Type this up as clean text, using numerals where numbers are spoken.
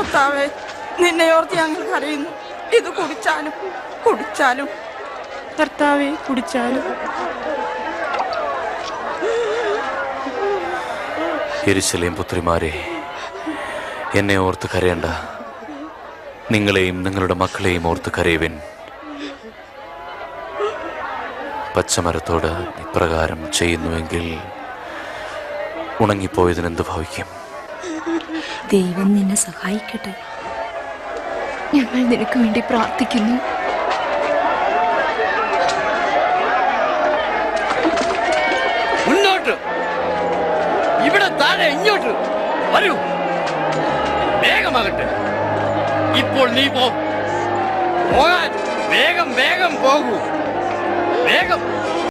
കർത്താവേ, നിന്നെ ഓർത്ത് ഞങ്ങൾ കരയുന്നു. ഇത് കുടിച്ചാലും കുടിച്ചാലും കർത്താവേ, കുടിച്ചാലും. യെരൂശലേം പുത്രിമാരെ, എന്നെ ഓർത്ത് കരയണ്ട. നിങ്ങളെയും നിങ്ങളുടെ മക്കളെയും ഓർത്ത് കരയുവിൻ. പച്ചമരത്തോട് ഇപ്രകാരം ചെയ്യുന്നുവെങ്കിൽ ഉണങ്ങിപ്പോയതിനെന്ത് ഭവിക്കും? ദൈവം നിന്നെ സഹായിക്കട്ടെ. ഞങ്ങൾ നിനക്ക് വേണ്ടി പ്രാർത്ഥിക്കുന്നു. മുന്നോട്ട്, ഇവിടെ താഴെ ഇങ്ങോട്ട് വരൂ. വേഗമാകട്ടെ. ഇപ്പോൾ നീ പോകാൻ വേഗം വേഗം പോകൂ. വേഗം.